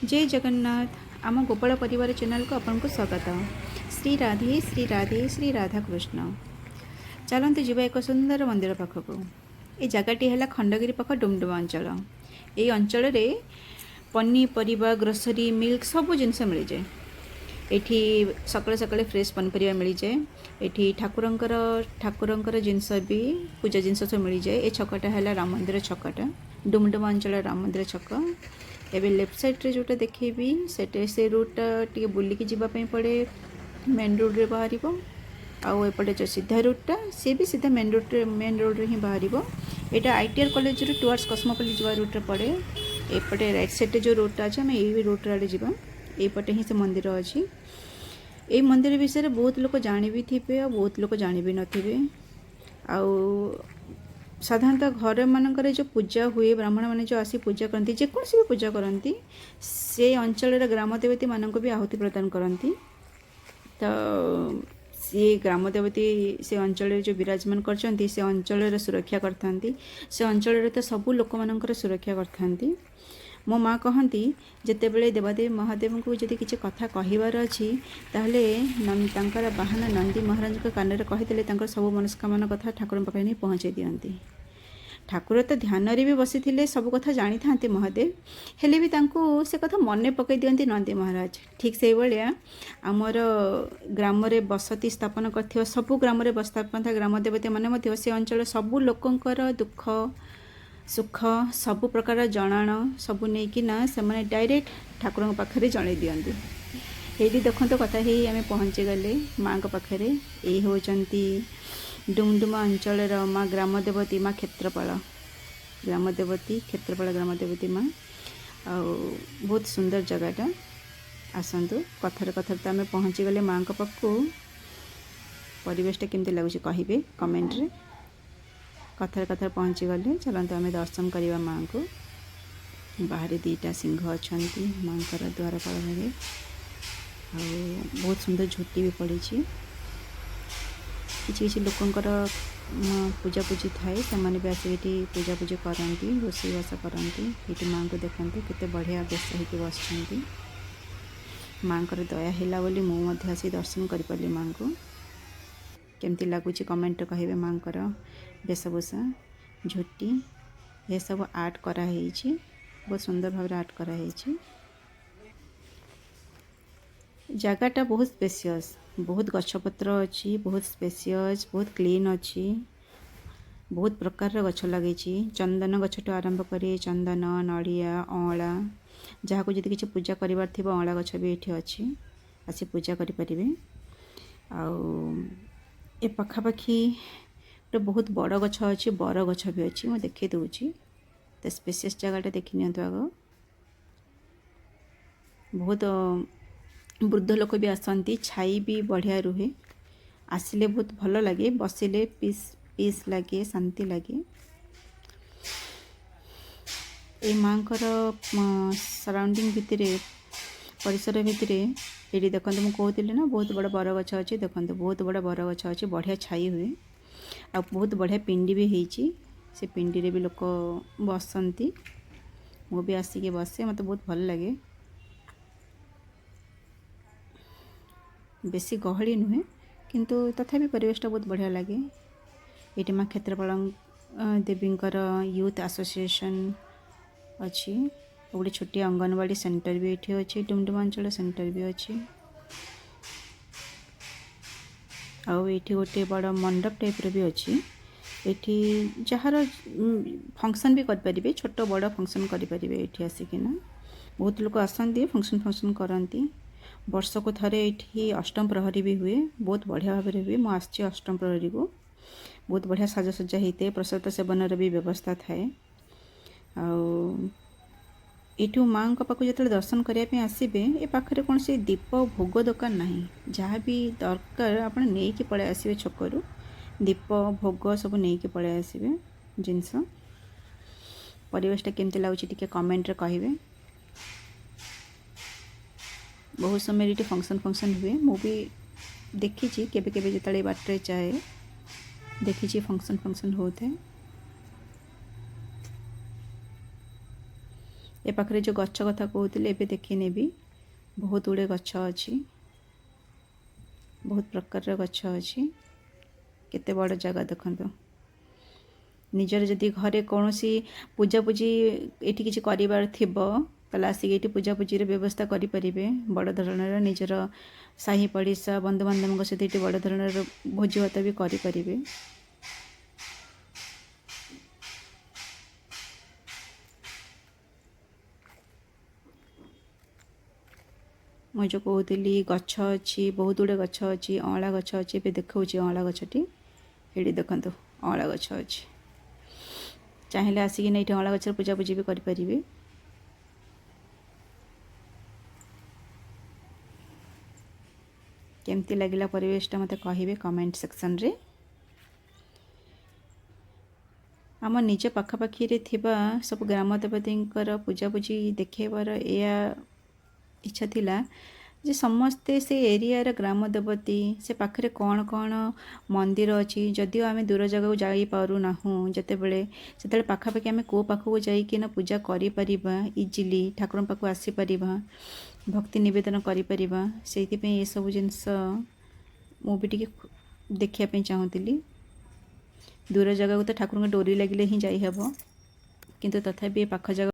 जय जगन्नाथ आम गोपाल परिवार चैनल को आपन को स्वागत। श्री राधे श्री राधे श्री राधा कृष्ण। चलते जीवा एक सुंदर मंदिर पाखक। ये जगटी है खंडगिरी पाख डुमडुम अंचल। ये अंचल पनीपरिया ग्रोसरी मिल्क सब जिनस मिल जाए। एठी सकाଳେ सकाଳେ फ्रेश पनीपरिया मिल जाए। एठी ठाकुरंकर जिनस भी पूजा जिनस सब मिल जाए। ये छकटा है राम मंदिर छकटा डुमडुम अंचल राम मंदिर छक। एवं लेफ्ट साइड्रे जोटा देखेबी से रूटा टी बुलिकी जावाई पड़े मेन रोड रे बाहर आउ एपटे जो सीधा रूटा सी भी सीधा मेन रोड रे ही बाहर। यहाँ आईटीआर कॉलेज रू टुवर्ड्स कस्मोपोलिस जा रूट पड़े। एपटे राइट साइड जो रोडटा अच्छे आम यही रूट आड़े जा यपटे ही से मंदिर अच्छी। ये मंदिर विषय बहुत लोग जानी भी थे और बहुत लोग जानी भी नथिबे। साधारणतः घर मानक जो पूजा हुए ब्राह्मण मैंने जो आसी पूजा करती जेकोसी भी पूजा करती से अंचल ग्राम देवती मानक भी आहुति प्रदान करती। तो सी ग्राम देवती से अंचल जो विराजमान करते से अंचल सुरक्षा करते से अंचल तो सबू लोक मान सुरक्षा करते। मो माँ कहती जिते बड़े देवादेवी महादेव को जदि किसी कथा कहबार अच्छी ताहले बाहन नंदी महाराज के कान में कहीदे सब मनस्कामना कथा ठाकुर पाखे नहीं पहुँचे दिखती। ठाकुर तो ध्यान भी बसी थे सब कथा जानी था महादेव हेले भी से कथा मन पकई दिखती नंदी महाराज। ठीक से भाया आमर ग्राम बसती स्थापन कर सबू ग्राम स्थापन था ग्राम देवती मैंने से अंचल सबू लोकंर दुख सुख सब प्रकार जनाण सब नहीं से मैंने डायरेक्ट ठाकुर पाखे जन दिखती। ये देखो कथा ही आम पहुँची गले माँ पाखे। ये होती डुमडुम अंचल माँ ग्राम देवती माँ क्षेत्रपाल ग्राम देवती क्षेत्रपाल ग्राम देवती माँ आ बहुत सुंदर जगहटा। आसतु कथार कथार तो आम पहुँची गले माँ पाखु। परिवेशटा केमती लगुच कहे कमेंट रे। कथार कथार पहुँची गले चलते आम दर्शन करवा माँ को। बाहर दीटा सिंह अच्छा माँ द्वार पाल बहुत सुंदर झोटी भी पड़ी। किसी लोकंर पूजा पूजी थाए से भी आसिक पूजा पूजी करती रोषेईबास करती। ये माँ को देखते केते बढ़िया बेश होकर बस माँ दया है बोली मुझे आसी दर्शन कर पारि माँ को। केमती लगुच कमेंट कहे माँ वेशभूषा झोटी ये सब आर्ट कराई बहुत सुंदर भाव आर्ट कराई। जगहटा बहुत स्पेसियस बहुत गछपत्र अच्छी बहुत स्पेसियस बहुत क्लीन अच्छी। बहुत प्रकार गछ लगे चंदन गछटू आरंभ कर चंदन नड़िया अँला जहाँ को जब किसी पूजा करार थी अँला गछ भी ये अच्छी आसी पूजा करें। ए पखापाखि बहुत बड़ गछ अच्छी बर गछ भी अच्छी मैं देखे दूची। तो स्पेसियस जगहटा देखी नि आग बहुत वृद्ध लोक भी आसती छाई भी बढ़िया रुहे आसिले बहुत भल लगे बसिले पीस पीस लगे शांति लगे। ये माँ सराउंडिंग भितर परिसर भितर ये देखते मुझे कहती ना बहुत बड़ा बर गछ अच्छी देखते बहुत बड़ा बर गछ अच्छी बढ़िया छाई हुए आ बहुत बढ़िया पिंडी भी होती से पिंडी रे भी लोक बसती मु भी आसिक बसे मत बहुत भल लगे। बेसी गहली नुहे किंतु तथापि परिवेशटा बहुत बढ़िया लगे। ये माँ क्षेत्रपाल देवींकर यूथ एसोसिएशन अच्छी गोटे छोटी अंगनवाड़ी सेंटर भी ये अच्छी डुमडुम अंचल सेंटर भी अच्छी। आउ गोटे बड़ मंडप टाइप भी अच्छी ये जार फंक्शन भी करें छोट बड़ फंक्शन करें ये आसिकिना बहुत लोग आसती फंक्शन फंक्शन करती। वर्ष को थरे ये अष्टम प्रहरी भी हुए बहुत बढ़िया भाव में हुए मुझे आसी अष्टम प्रहरी को बहुत बढ़िया साजसज्जा होता है प्रसाद सेवन भी व्यवस्था थाए। आठू माँ पाक जो दर्शन करने आसबे ए पाखे कौन से दीप भोग दुकान ना जहाँ भी दरकार आप नहीं पलि आसबे छकरू दीप भोग सब नहीं कि पलि आसबे जिनस। परिवेशटा केमती लगुच टी कमेंट रे कहे। बहुत समय ये फंक्शन फंक्शन हुए मु भी देखी केबे केबे जिते बाटे जाए देखी फंक्शन फंक्शन होते। ए पाखरे जो गछ कथा कहूली एबे देखि नेबी बहुत गुड़े गछ अच्छी बहुत प्रकार गछ अच्छी केते बड़ जगह देखंतु निजर जदि घरे कौन सी पूजापूजी ये किसी कर आसिक ये पूजापूजी व्यवस्था करें बड़ धरणर निजर साही पड़िशा बंधुबांधव सहित ये बड़ धरणर भोजी भात भी करें। मुझे कहती गछ अच्छी बहुत गुड़े गछ अच्छी अँला गछ अच्छी ए देखा अँला गछटी ये देखु अँला गछ अच्छी चाहिए आसिक ये अँला गचर पूजापूजी भी करें। केमती लगिला परिवेशटा मते कहिबे कमेंट सेक्शन रे। आम निज पाखापाखि थिबा सब ग्राम देवतींकर पूजापूजी देखेबार या इच्छा थिला जे समस्ते से एरिया ग्राम देवती से पाखरे कौन कौन मंदिर अच्छी जदिव आम दूर जगह जाई पारू नाहू जितेबले से पाखापाखि आम कौ पाखक जाइकिना पूजा करिपरिबा इजिली ठाकुर पाखु आसीपर भक्ति निवेदन करिपरिबा सेइथिपई ये सब जिनस मु भी टिके देखिया चाहूली। दूर जगह तो ठाकुर डोरी लगिले ही जाई हबो किंतु तथापि पाख जगह